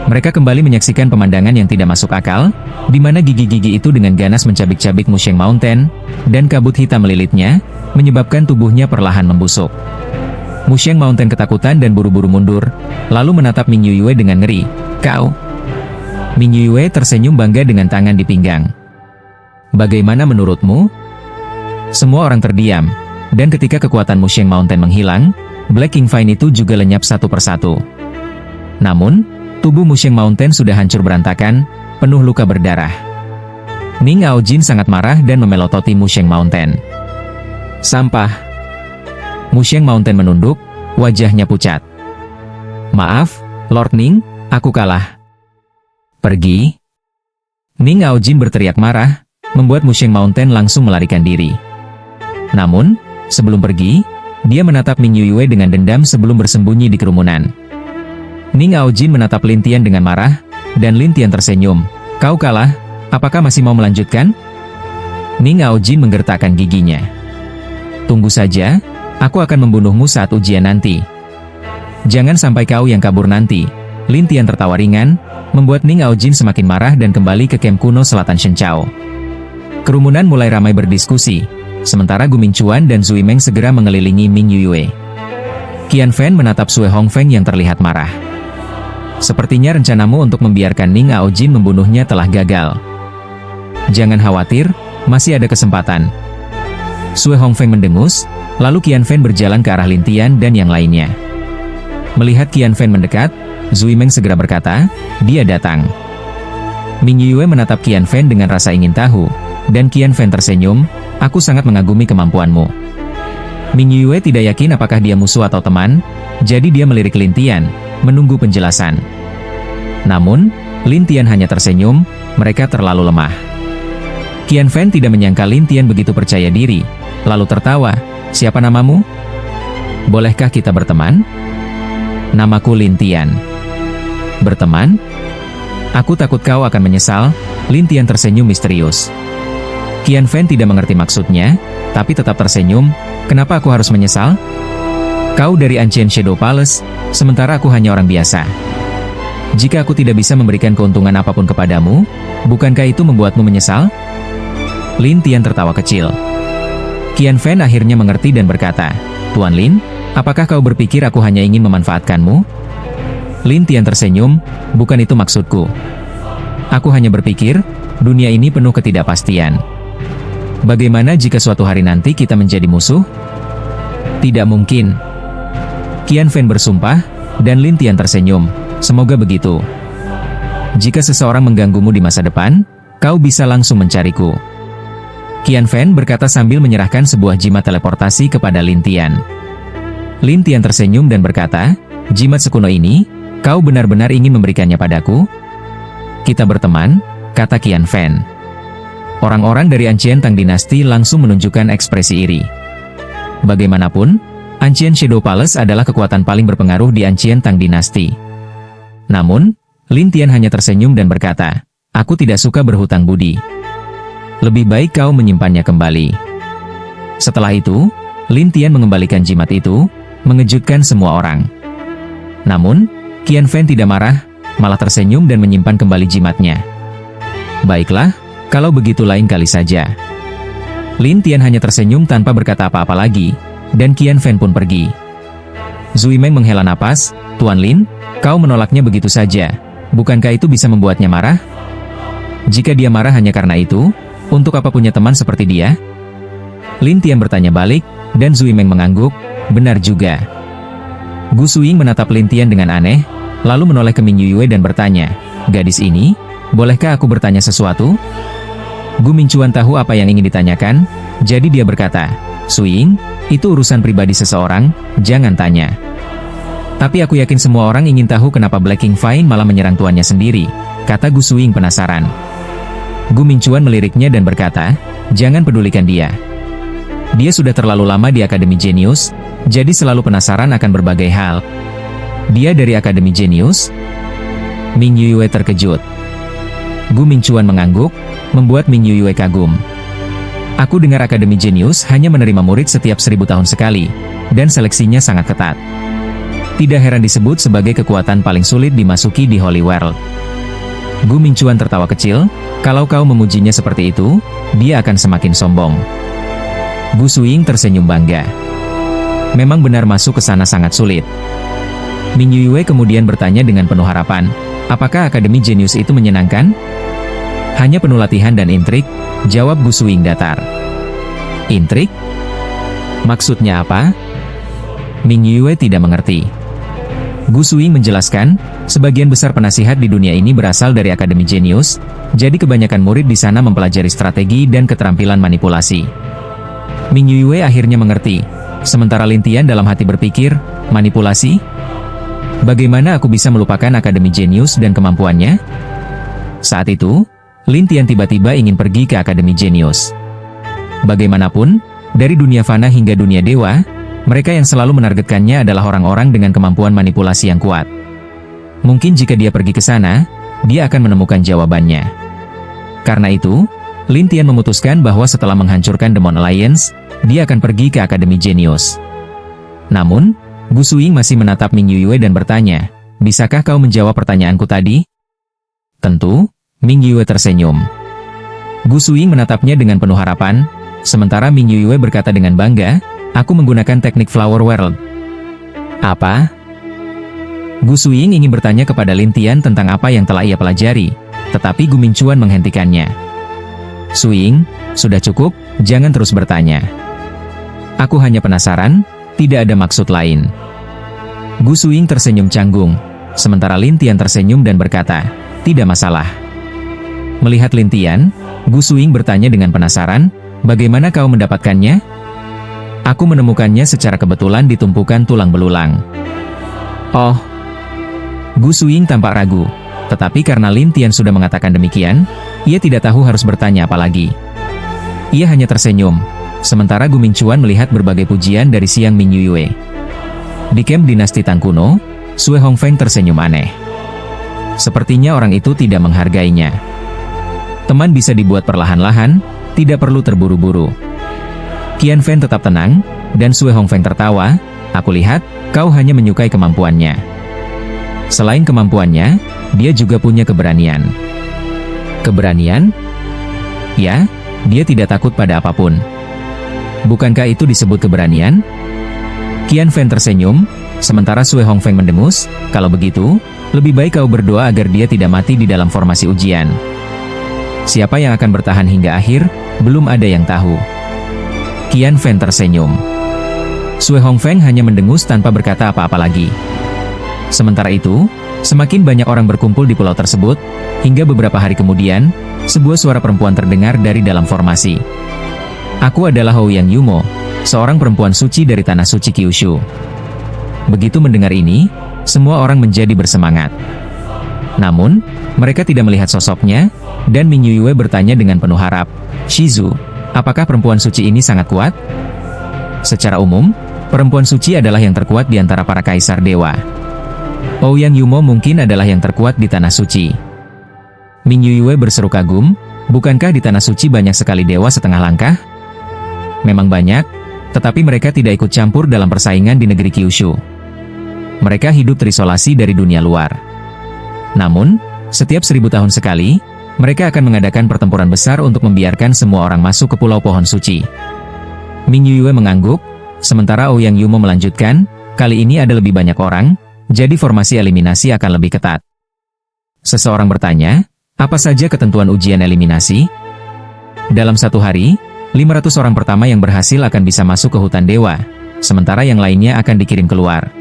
Mereka kembali menyaksikan pemandangan yang tidak masuk akal, di mana gigi-gigi itu dengan ganas mencabik-cabik Musheng Mountain, dan kabut hitam melilitnya, menyebabkan tubuhnya perlahan membusuk. Musheng Mountain ketakutan dan buru-buru mundur, lalu menatap Ming Yue dengan ngeri. Kau? Ming Yue tersenyum bangga dengan tangan di pinggang. Bagaimana menurutmu? Semua orang terdiam, dan ketika kekuatan Musheng Mountain menghilang, Black King Vine itu juga lenyap satu persatu. Namun, tubuh Musheng Mountain sudah hancur berantakan, penuh luka berdarah. Ning Ao Jin sangat marah dan memelototi Musheng Mountain. Sampah. Musheng Mountain menunduk, wajahnya pucat. Maaf, Lord Ning, aku kalah. Pergi. Ning Ao Jin berteriak marah, membuat Musheng Mountain langsung melarikan diri. Namun, Sebelum pergi, dia menatap Ming Yue dengan dendam sebelum bersembunyi di kerumunan. Ning Aojin menatap Lin Tian dengan marah, dan Lin Tian tersenyum. Kau kalah, apakah masih mau melanjutkan? Ning Aojin menggertakkan giginya. Tunggu saja, aku akan membunuhmu saat ujian nanti. Jangan sampai kau yang kabur nanti. Lin Tian tertawa ringan, membuat Ning Aojin semakin marah dan kembali ke kem kuno selatan Shenchao. Kerumunan mulai ramai berdiskusi, sementara Gu Mingchuan dan Zui Meng segera mengelilingi Ming Yue. Qian Fan menatap Sui Hongfeng yang terlihat marah. Sepertinya rencanamu untuk membiarkan Ning Aojin membunuhnya telah gagal. Jangan khawatir, masih ada kesempatan. Sui Hongfeng mendengus, lalu Qian Fan berjalan ke arah Lin Tian dan yang lainnya. Melihat Qian Fan mendekat, Zui Meng segera berkata, dia datang. Ming Yue menatap Qian Fan dengan rasa ingin tahu, dan Qian Fan tersenyum, aku sangat mengagumi kemampuanmu. Ming Yue tidak yakin apakah dia musuh atau teman, jadi dia melirik Lin Tian, menunggu penjelasan. Namun, Lin Tian hanya tersenyum, mereka terlalu lemah. Qian Fan tidak menyangka Lin Tian begitu percaya diri, lalu tertawa, siapa namamu? Bolehkah kita berteman? Namaku Lin Tian. Berteman? Aku takut kau akan menyesal. Lin Tian tersenyum misterius. Qian Fan tidak mengerti maksudnya, tapi tetap tersenyum, kenapa aku harus menyesal? Kau dari Ancient Shadow Palace, sementara aku hanya orang biasa. Jika aku tidak bisa memberikan keuntungan apapun kepadamu, bukankah itu membuatmu menyesal? Lin Tian tertawa kecil. Qian Fan akhirnya mengerti dan berkata, Tuan Lin, apakah kau berpikir aku hanya ingin memanfaatkanmu? Lin Tian tersenyum, bukan itu maksudku. Aku hanya berpikir, dunia ini penuh ketidakpastian. Bagaimana jika suatu hari nanti kita menjadi musuh? Tidak mungkin. Qian Fan bersumpah, dan Lin Tian tersenyum, semoga begitu. Jika seseorang mengganggumu di masa depan, kau bisa langsung mencariku. Qian Fan berkata sambil menyerahkan sebuah jimat teleportasi kepada Lin Tian. Lin Tian tersenyum dan berkata, jimat sekuno ini, kau benar-benar ingin memberikannya padaku? Kita berteman, kata Qian Fan. Orang-orang dari Ancient Tang Dynasty langsung menunjukkan ekspresi iri. Bagaimanapun, Ancient Shadow Palace adalah kekuatan paling berpengaruh di Ancient Tang Dynasty. Namun, Lin Tian hanya tersenyum dan berkata, aku tidak suka berhutang budi. Lebih baik kau menyimpannya kembali. Setelah itu, Lin Tian mengembalikan jimat itu, mengejutkan semua orang. Namun, Qian Fan tidak marah, malah tersenyum dan menyimpan kembali jimatnya. Baiklah, kalau begitu lain kali saja. Lin Tian hanya tersenyum tanpa berkata apa-apa lagi, dan Qian Fan pun pergi. Zui Meng menghela napas, Tuan Lin, kau menolaknya begitu saja, bukankah itu bisa membuatnya marah? Jika dia marah hanya karena itu, untuk apa punya teman seperti dia? Lin Tian bertanya balik, dan Zui Meng mengangguk, benar juga. Gu Suiying menatap Lin Tian dengan aneh, lalu menoleh ke Ming Yue dan bertanya, gadis ini, bolehkah aku bertanya sesuatu? Gu Mingchuan tahu apa yang ingin ditanyakan, jadi dia berkata, Suiying, itu urusan pribadi seseorang, jangan tanya. Tapi aku yakin semua orang ingin tahu kenapa Black King Fine malah menyerang tuannya sendiri, kata Gu Suiying penasaran. Gu Mingchuan meliriknya dan berkata, jangan pedulikan dia. Dia sudah terlalu lama di Akademi Genius, jadi selalu penasaran akan berbagai hal. Dia dari Akademi Genius? Ming Yue terkejut. Gu Mingchuan mengangguk, membuat Ming Yue kagum. Aku dengar Akademi Genius hanya menerima murid setiap 1000 tahun sekali, dan seleksinya sangat ketat. Tidak heran disebut sebagai kekuatan paling sulit dimasuki di Holy World. Gu Mingchuan tertawa kecil, kalau kau memujinya seperti itu, dia akan semakin sombong. Gu Suiying tersenyum bangga. Memang benar masuk ke sana sangat sulit. Ming Yue kemudian bertanya dengan penuh harapan, apakah Akademi Genius itu menyenangkan? Hanya penuh latihan dan intrik, jawab Gu Suiying datar. Intrik? Maksudnya apa? Ming Yue tidak mengerti. Gu Suiying menjelaskan, sebagian besar penasihat di dunia ini berasal dari Akademi Genius, jadi kebanyakan murid di sana mempelajari strategi dan keterampilan manipulasi. Ming Yue akhirnya mengerti, sementara Lin Tian dalam hati berpikir, manipulasi? Bagaimana aku bisa melupakan Akademi Genius dan kemampuannya? Saat itu, Lin Tian tiba-tiba ingin pergi ke Akademi Genius. Bagaimanapun, dari dunia fana hingga dunia dewa, mereka yang selalu menargetkannya adalah orang-orang dengan kemampuan manipulasi yang kuat. Mungkin jika dia pergi ke sana, dia akan menemukan jawabannya. Karena itu, Lin Tian memutuskan bahwa setelah menghancurkan Demon Alliance, dia akan pergi ke Akademi Genius. Namun, Gu Suying masih menatap Ming Yue dan bertanya, "Bisakah kau menjawab pertanyaanku tadi?" Tentu, Ming Yue tersenyum. Gu Suying menatapnya dengan penuh harapan, sementara Ming Yue berkata dengan bangga, "Aku menggunakan teknik Flower World." Apa? Gu Suying ingin bertanya kepada Lin Tian tentang apa yang telah ia pelajari, tetapi Gu Mingchuan menghentikannya. "Suying, sudah cukup, jangan terus bertanya. Aku hanya penasaran, tidak ada maksud lain." Gu Suying tersenyum canggung, sementara Lin Tian tersenyum dan berkata, "Tidak masalah." Melihat Lin Tian, Gu Suying bertanya dengan penasaran, "Bagaimana kau mendapatkannya?" "Aku menemukannya secara kebetulan di tumpukan tulang belulang." "Oh." Gu Suying tampak ragu, tetapi karena Lin Tian sudah mengatakan demikian, ia tidak tahu harus bertanya apa lagi. Ia hanya tersenyum, sementara Gu Mingchuan melihat berbagai pujian dari Siang Ming Yue. Di kamp dinasti Tang kuno, Sue Hongfeng tersenyum aneh. Sepertinya orang itu tidak menghargainya. Teman bisa dibuat perlahan-lahan, tidak perlu terburu-buru. Qian Fen tetap tenang, dan Sue Hongfeng tertawa, "Aku lihat, kau hanya menyukai kemampuannya. Selain kemampuannya, dia juga punya keberanian." "Keberanian?" "Ya, dia tidak takut pada apapun." "Bukankah itu disebut keberanian?" Qian Fen tersenyum, sementara Sue Hongfeng mendengus, "Kalau begitu, lebih baik kau berdoa agar dia tidak mati di dalam formasi ujian." Siapa yang akan bertahan hingga akhir, belum ada yang tahu. Qian Fen tersenyum. Sue Hongfeng hanya mendengus tanpa berkata apa-apa lagi. Sementara itu, semakin banyak orang berkumpul di pulau tersebut, hingga beberapa hari kemudian, sebuah suara perempuan terdengar dari dalam formasi. "Aku adalah Ouyang Yumo, seorang perempuan suci dari tanah suci Kyushu." Begitu mendengar ini, semua orang menjadi bersemangat. Namun, mereka tidak melihat sosoknya, dan Ming Yue bertanya dengan penuh harap, "Shizu, apakah perempuan suci ini sangat kuat?" Secara umum, perempuan suci adalah yang terkuat di antara para kaisar dewa. Ouyang Yumo mungkin adalah yang terkuat di tanah suci. Ming Yue berseru kagum, "Bukankah di tanah suci banyak sekali dewa setengah langkah?" Memang banyak, tetapi mereka tidak ikut campur dalam persaingan di negeri Kyushu. Mereka hidup terisolasi dari dunia luar. Namun, setiap 1000 tahun sekali, mereka akan mengadakan pertempuran besar untuk membiarkan semua orang masuk ke Pulau Pohon Suci. Ming Yue mengangguk, sementara Ouyang Yumo melanjutkan, "Kali ini ada lebih banyak orang, jadi formasi eliminasi akan lebih ketat." Seseorang bertanya, "Apa saja ketentuan ujian eliminasi?" "Dalam satu hari, 500 orang pertama yang berhasil akan bisa masuk ke hutan dewa, sementara yang lainnya akan dikirim keluar."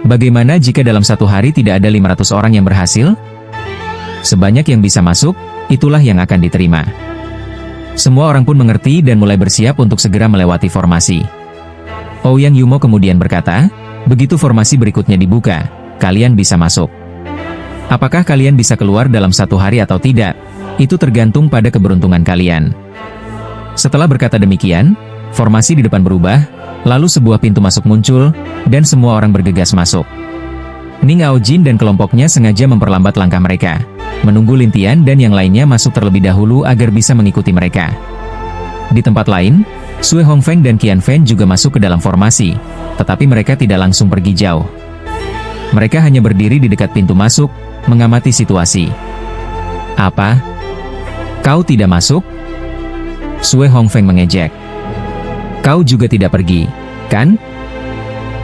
"Bagaimana jika dalam satu hari tidak ada 500 orang yang berhasil?" "Sebanyak yang bisa masuk, itulah yang akan diterima." Semua orang pun mengerti dan mulai bersiap untuk segera melewati formasi. Ouyang Yumo kemudian berkata, "Begitu formasi berikutnya dibuka, kalian bisa masuk. Apakah kalian bisa keluar dalam satu hari atau tidak? Itu tergantung pada keberuntungan kalian." Setelah berkata demikian, formasi di depan berubah, lalu sebuah pintu masuk muncul, dan semua orang bergegas masuk. Ning Aojin dan kelompoknya sengaja memperlambat langkah mereka, menunggu Lin Tian dan yang lainnya masuk terlebih dahulu agar bisa mengikuti mereka. Di tempat lain, Sue Hongfeng dan Qian Fen juga masuk ke dalam formasi, tetapi mereka tidak langsung pergi jauh. Mereka hanya berdiri di dekat pintu masuk, mengamati situasi. "Apa? Kau tidak masuk?" Sue Hongfeng mengejek. "Kau juga tidak pergi, kan?"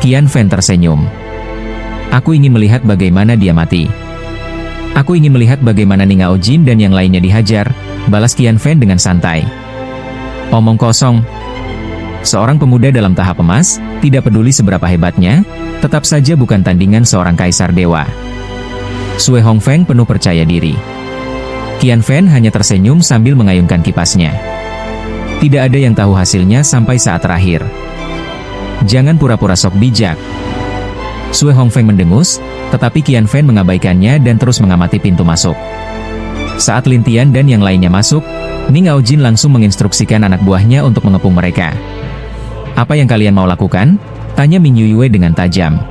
Qian Fen tersenyum. "Aku ingin melihat bagaimana dia mati." "Aku ingin melihat bagaimana Ning Aojin dan yang lainnya dihajar," balas Qian Fen dengan santai. "Omong kosong." Seorang pemuda dalam tahap emas, tidak peduli seberapa hebatnya, tetap saja bukan tandingan seorang kaisar dewa. Sue Hongfeng penuh percaya diri. Qian Fen hanya tersenyum sambil mengayunkan kipasnya. Tidak ada yang tahu hasilnya sampai saat terakhir. "Jangan pura-pura sok bijak." Sue Hongfeng mendengus, tetapi Qian Fen mengabaikannya dan terus mengamati pintu masuk. Saat Lin Tian dan yang lainnya masuk, Ning Aojin langsung menginstruksikan anak buahnya untuk mengepung mereka. "Apa yang kalian mau lakukan?" tanya Min Yue dengan tajam.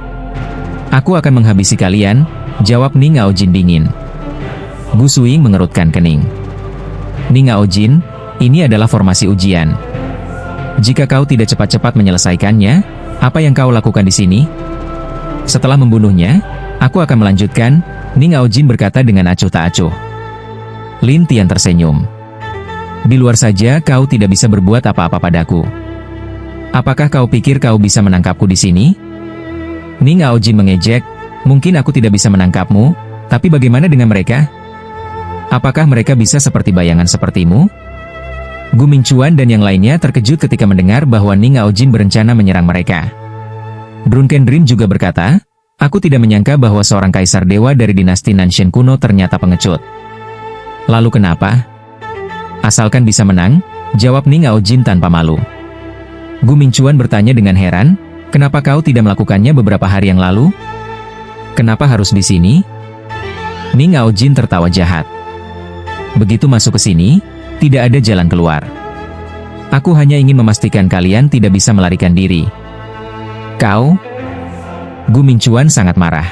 "Aku akan menghabisi kalian," jawab Ning Aojin dingin. Gu Suing mengerutkan kening. "Ning Aojin, ini adalah formasi ujian. Jika kau tidak cepat-cepat menyelesaikannya, apa yang kau lakukan di sini?" "Setelah membunuhnya, aku akan melanjutkan," Ning Aojin berkata dengan acuh tak acuh. Lin Tian tersenyum. "Di luar saja kau tidak bisa berbuat apa-apa padaku. Apakah kau pikir kau bisa menangkapku di sini?" Ning Aojin mengejek, "Mungkin aku tidak bisa menangkapmu, tapi bagaimana dengan mereka? Apakah mereka bisa seperti bayangan sepertimu?" Gu Mingchuan dan yang lainnya terkejut ketika mendengar bahwa Ning Aojin berencana menyerang mereka. Drunken Dream juga berkata, "Aku tidak menyangka bahwa seorang kaisar dewa dari dinasti Nanshen kuno ternyata pengecut." "Lalu kenapa?" "Asalkan bisa menang," jawab Ning Aojin tanpa malu. Gu Mingchuan bertanya dengan heran, "Kenapa kau tidak melakukannya beberapa hari yang lalu? Kenapa harus di sini?" Ning Aojin tertawa jahat. "Begitu masuk ke sini, tidak ada jalan keluar. Aku hanya ingin memastikan kalian tidak bisa melarikan diri." "Kau?" Gu Mingchuan sangat marah.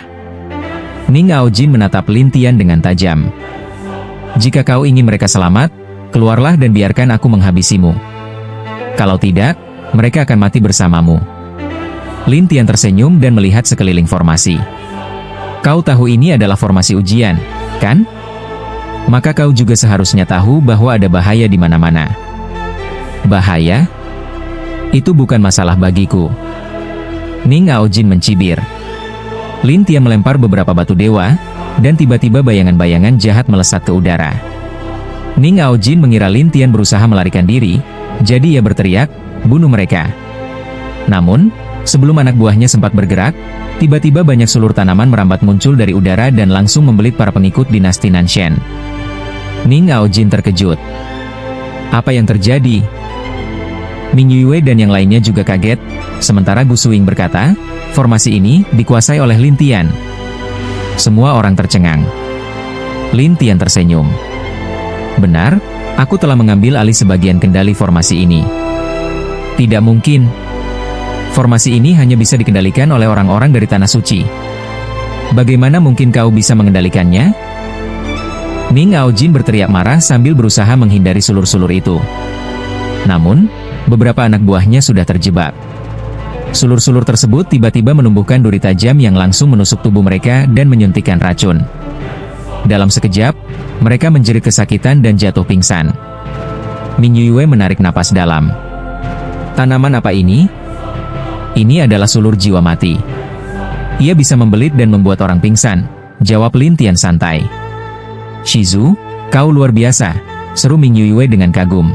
Ning Aojin menatap Lin Tian dengan tajam. "Jika kau ingin mereka selamat, keluarlah dan biarkan aku menghabisimu. Kalau tidak, mereka akan mati bersamamu." Lin Tian tersenyum dan melihat sekeliling formasi. "Kau tahu ini adalah formasi ujian, kan? Maka kau juga seharusnya tahu bahwa ada bahaya di mana-mana." "Bahaya? Itu bukan masalah bagiku." Ning Aojin mencibir. Lin Tian melempar beberapa batu dewa, dan tiba-tiba bayangan-bayangan jahat melesat ke udara. Ning Aojin mengira Lin Tian berusaha melarikan diri, jadi ia berteriak, "Bunuh mereka!" Namun, sebelum anak buahnya sempat bergerak, tiba-tiba banyak sulur tanaman merambat muncul dari udara dan langsung membelit para pengikut dinasti Nanshen. Ning Aojin terkejut. "Apa yang terjadi?" Min Yue dan yang lainnya juga kaget, sementara Gu Suing berkata, "Formasi ini dikuasai oleh Lin Tian." Semua orang tercengang. Lin Tian tersenyum. "Benar, aku telah mengambil alih sebagian kendali formasi ini." "Tidak mungkin. Formasi ini hanya bisa dikendalikan oleh orang-orang dari Tanah Suci. Bagaimana mungkin kau bisa mengendalikannya?" Ning Aojin berteriak marah sambil berusaha menghindari sulur-sulur itu. Namun, beberapa anak buahnya sudah terjebak. Sulur-sulur tersebut tiba-tiba menumbuhkan duri tajam yang langsung menusuk tubuh mereka dan menyuntikkan racun. Dalam sekejap, mereka menjerit kesakitan dan jatuh pingsan. Min Yue menarik napas dalam. "Tanaman apa ini?" "Ini adalah sulur jiwa mati. Ia bisa membelit dan membuat orang pingsan," jawab Lin Tian santai. "Shizu, kau luar biasa," seru Min Yue dengan kagum.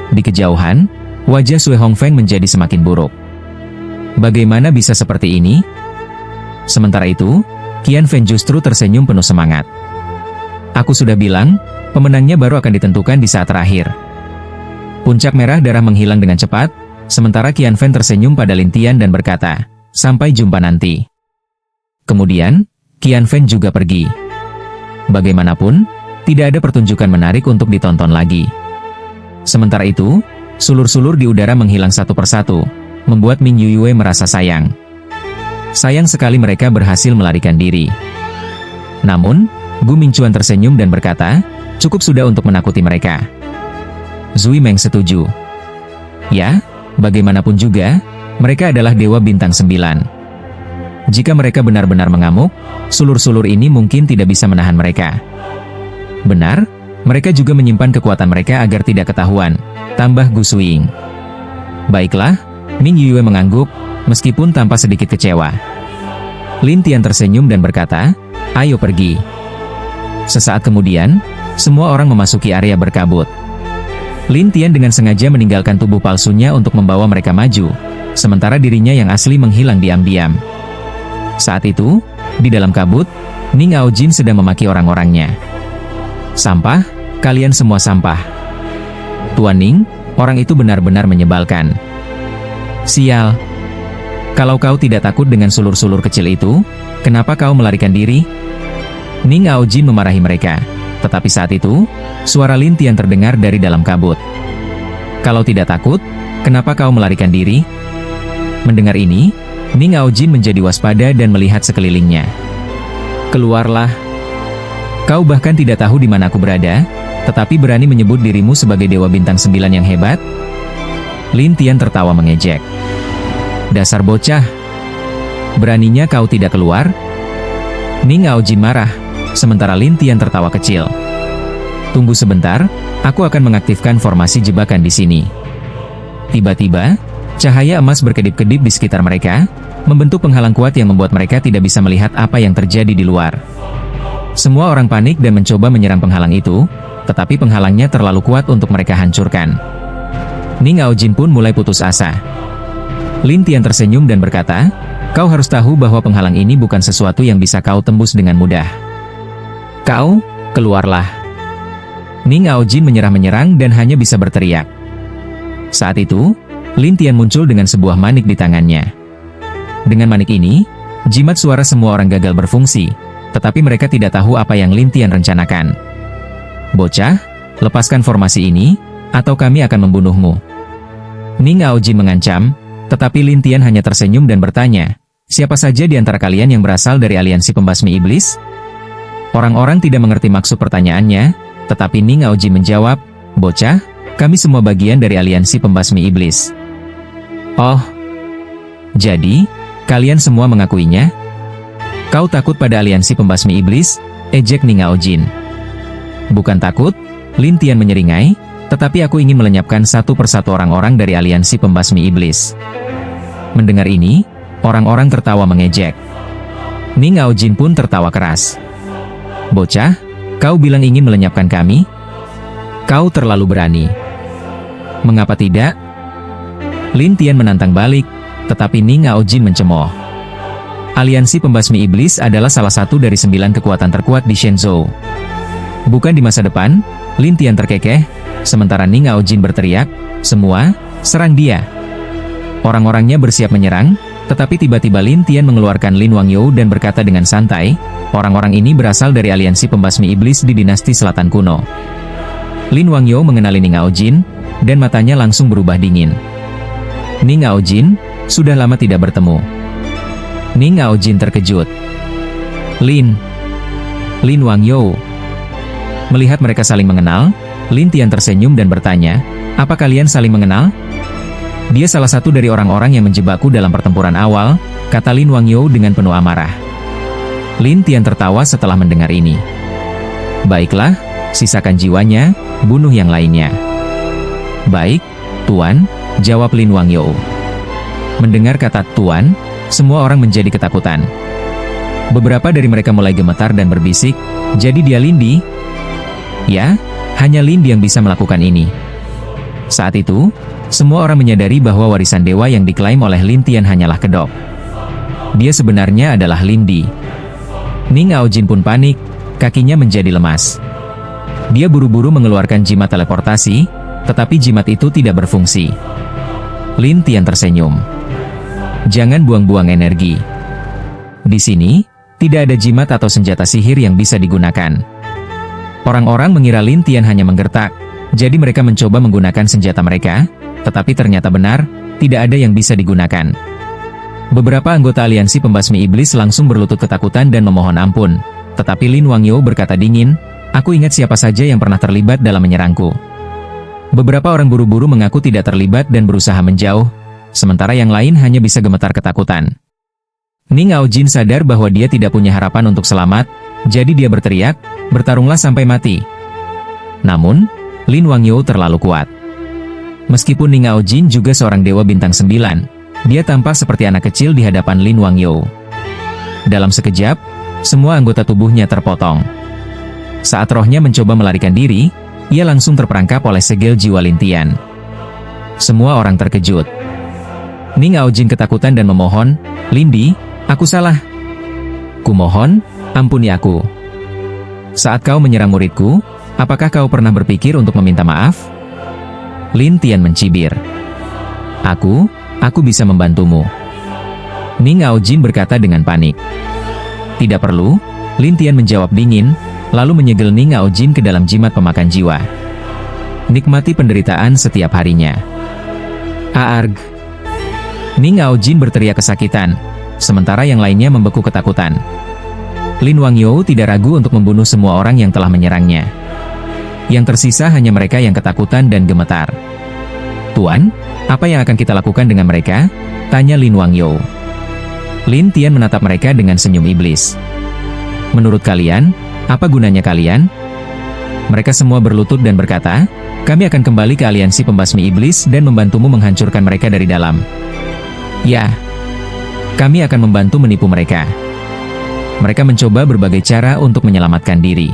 Di kejauhan, wajah Sui Hongfeng menjadi semakin buruk. "Bagaimana bisa seperti ini?" Sementara itu, Qian Fen justru tersenyum penuh semangat. "Aku sudah bilang, pemenangnya baru akan ditentukan di saat terakhir." Puncak merah darah menghilang dengan cepat, sementara Qian Fen tersenyum pada Lin Tian dan berkata, "Sampai jumpa nanti." Kemudian, Qian Fen juga pergi. Bagaimanapun, tidak ada pertunjukan menarik untuk ditonton lagi. Sementara itu, sulur-sulur di udara menghilang satu persatu, membuat Min Yue merasa sayang. Sayang sekali mereka berhasil melarikan diri. Namun, Gu Mingchuan tersenyum dan berkata, "Cukup sudah untuk menakuti mereka." Zui Meng setuju. "Ya, bagaimanapun juga, mereka adalah Dewa Bintang 9. Jika mereka benar-benar mengamuk, sulur-sulur ini mungkin tidak bisa menahan mereka." "Benar, mereka juga menyimpan kekuatan mereka agar tidak ketahuan," tambah Gu Suing. "Baiklah," Min Yue mengangguk, meskipun tanpa sedikit kecewa. Lin Tian tersenyum dan berkata, "Ayo pergi." Sesaat kemudian, semua orang memasuki area berkabut. Lin Tian dengan sengaja meninggalkan tubuh palsunya untuk membawa mereka maju, sementara dirinya yang asli menghilang diam-diam. Saat itu, di dalam kabut, Ning Aojin sedang memaki orang-orangnya. "Sampah, kalian semua sampah. Tuan Ning, orang itu benar-benar menyebalkan. Sial. Kalau kau tidak takut dengan sulur-sulur kecil itu, kenapa kau melarikan diri?" Ning Aojin memarahi mereka. Tetapi saat itu, suara Lin Tian terdengar dari dalam kabut. "Kalau tidak takut, kenapa kau melarikan diri?" Mendengar ini, Ning Aojin menjadi waspada dan melihat sekelilingnya. "Keluarlah. Kau bahkan tidak tahu di mana aku berada, tetapi berani menyebut dirimu sebagai Dewa Bintang 9 yang hebat?" Lin Tian tertawa mengejek. "Dasar bocah. Beraninya kau tidak keluar?" Ning Aojin marah, sementara Lin Tian tertawa kecil. "Tunggu sebentar, aku akan mengaktifkan formasi jebakan di sini." Tiba-tiba, cahaya emas berkedip-kedip di sekitar mereka, membentuk penghalang kuat yang membuat mereka tidak bisa melihat apa yang terjadi di luar. Semua orang panik dan mencoba menyerang penghalang itu, tetapi penghalangnya terlalu kuat untuk mereka hancurkan. Ning Aojin pun mulai putus asa. Lin Tian tersenyum dan berkata, "Kau harus tahu bahwa penghalang ini bukan sesuatu yang bisa kau tembus dengan mudah. Kau, keluarlah." Ning Aojin menyerang dan hanya bisa berteriak. Saat itu, Lin Tian muncul dengan sebuah manik di tangannya. Dengan manik ini, jimat suara semua orang gagal berfungsi, tetapi mereka tidak tahu apa yang Lin Tian rencanakan. "Bocah, lepaskan formasi ini, atau kami akan membunuhmu." Ning Aojin mengancam, tetapi Lin Tian hanya tersenyum dan bertanya, "Siapa saja di antara kalian yang berasal dari aliansi pembasmi iblis?" Orang-orang tidak mengerti maksud pertanyaannya, tetapi Ning Aojin menjawab, "Bocah, kami semua bagian dari aliansi pembasmi iblis." "Oh, jadi, kalian semua mengakuinya? Kau takut pada aliansi pembasmi iblis?" ejek Ning Aojin. "Bukan takut," Lin Tian menyeringai, "tetapi aku ingin melenyapkan satu persatu orang-orang dari aliansi pembasmi iblis." Mendengar ini, orang-orang tertawa mengejek. Ning Aojin pun tertawa keras. "Bocah, kau bilang ingin melenyapkan kami? Kau terlalu berani." "Mengapa tidak?" Lin Tian menantang balik, tetapi Ning Aojin mencemooh. Aliansi pembasmi iblis adalah salah satu dari 9 kekuatan terkuat di Shenzhou. Bukan di masa depan, Lin Tian terkekeh, sementara Ning Aojin berteriak, "Semua, serang dia!" Orang-orangnya bersiap menyerang, tetapi tiba-tiba Lin Tian mengeluarkan Lin Wangyou dan berkata dengan santai, "Orang-orang ini berasal dari aliansi pembasmi iblis di dinasti selatan kuno." Lin Wangyou mengenali Ning Aojin, dan matanya langsung berubah dingin. "Ning Aojin, sudah lama tidak bertemu." Ning Aojin terkejut. Lin Wangyou." Melihat mereka saling mengenal, Lin Tian tersenyum dan bertanya, "Apa kalian saling mengenal?" "Dia salah satu dari orang-orang yang menjebakku dalam pertempuran awal," kata Lin Wangyou dengan penuh amarah. Lin Tian tertawa setelah mendengar ini. "Baiklah, sisakan jiwanya, bunuh yang lainnya." "Baik, Tuan," jawab Lin Wangyou. Mendengar kata Tuan, semua orang menjadi ketakutan. Beberapa dari mereka mulai gemetar dan berbisik, "Jadi dia Lindi?" "Ya, hanya Lindi yang bisa melakukan ini." Saat itu, semua orang menyadari bahwa warisan dewa yang diklaim oleh Lin Tian hanyalah kedok. Dia sebenarnya adalah Lindi. Ning Aojin pun panik, kakinya menjadi lemas. Dia buru-buru mengeluarkan jimat teleportasi, tetapi jimat itu tidak berfungsi. Lin Tian tersenyum. "Jangan buang-buang energi. Di sini, tidak ada jimat atau senjata sihir yang bisa digunakan." Orang-orang mengira Lin Tian hanya menggertak, jadi mereka mencoba menggunakan senjata mereka, tetapi ternyata benar, tidak ada yang bisa digunakan. Beberapa anggota aliansi pembasmi iblis langsung berlutut ketakutan dan memohon ampun, tetapi Lin Wangyou berkata dingin, "Aku ingat siapa saja yang pernah terlibat dalam menyerangku." Beberapa orang buru-buru mengaku tidak terlibat dan berusaha menjauh, sementara yang lain hanya bisa gemetar ketakutan. Ning Aojin sadar bahwa dia tidak punya harapan untuk selamat, jadi dia berteriak, "Bertarunglah sampai mati." Namun, Lin Wangyou terlalu kuat. Meskipun Ning Aojin juga seorang dewa bintang 9, dia tampak seperti anak kecil di hadapan Lin Wangyou. Dalam sekejap, semua anggota tubuhnya terpotong. Saat rohnya mencoba melarikan diri, ia langsung terperangkap oleh segel jiwa Lin Tian. Semua orang terkejut. Ning Aojin ketakutan dan memohon, "Lindi, aku salah. Kumohon, ampuni aku. Saat kau menyerang muridku, apakah kau pernah berpikir untuk meminta maaf?" Lin Tian mencibir. Aku bisa membantumu." Ning Aojin berkata dengan panik. "Tidak perlu," Lin Tian menjawab dingin, lalu menyegel Ning Ao Jin ke dalam jimat pemakan jiwa. Nikmati penderitaan setiap harinya. Aarg. Ning Ao Jin berteriak kesakitan, sementara yang lainnya membeku ketakutan. Lin Wangyo tidak ragu untuk membunuh semua orang yang telah menyerangnya. Yang tersisa hanya mereka yang ketakutan dan gemetar. Tuan, apa yang akan kita lakukan dengan mereka? Tanya Lin Wangyo. Lin Tian menatap mereka dengan senyum iblis. Menurut kalian, apa gunanya kalian? Mereka semua berlutut dan berkata, kami akan kembali ke aliansi pembasmi iblis dan membantumu menghancurkan mereka dari dalam. Ya, kami akan membantu menipu mereka. Mereka mencoba berbagai cara untuk menyelamatkan diri.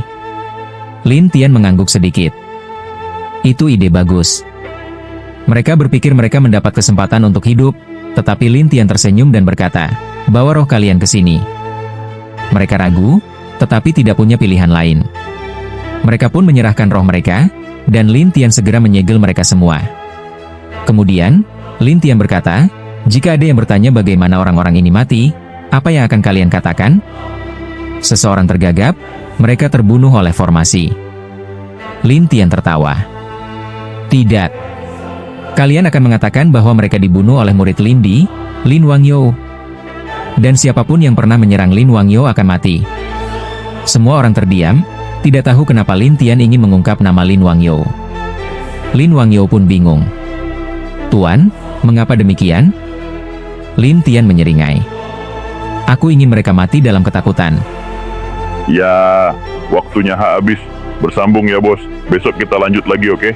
Lin Tian mengangguk sedikit. Itu ide bagus. Mereka berpikir mereka mendapat kesempatan untuk hidup, tetapi Lin Tian tersenyum dan berkata, bawa roh kalian ke sini. Mereka ragu, tetapi tidak punya pilihan lain. Mereka pun menyerahkan roh mereka, dan Lin Tian segera menyegel mereka semua. Kemudian, Lin Tian berkata, jika ada yang bertanya bagaimana orang-orang ini mati, apa yang akan kalian katakan? Seseorang tergagap, mereka terbunuh oleh formasi. Lin Tian tertawa. Tidak. Kalian akan mengatakan bahwa mereka dibunuh oleh murid Lin Di, Lin Wangyo. Dan siapapun yang pernah menyerang Lin Wangyo akan mati. Semua orang terdiam, tidak tahu kenapa Lin Tian ingin mengungkap nama Lin Wangyo. Lin Wangyo pun bingung. Tuan, mengapa demikian? Lin Tian menyeringai. Aku ingin mereka mati dalam ketakutan. Ya, waktunya habis. Bersambung ya bos. Besok kita lanjut lagi, oke?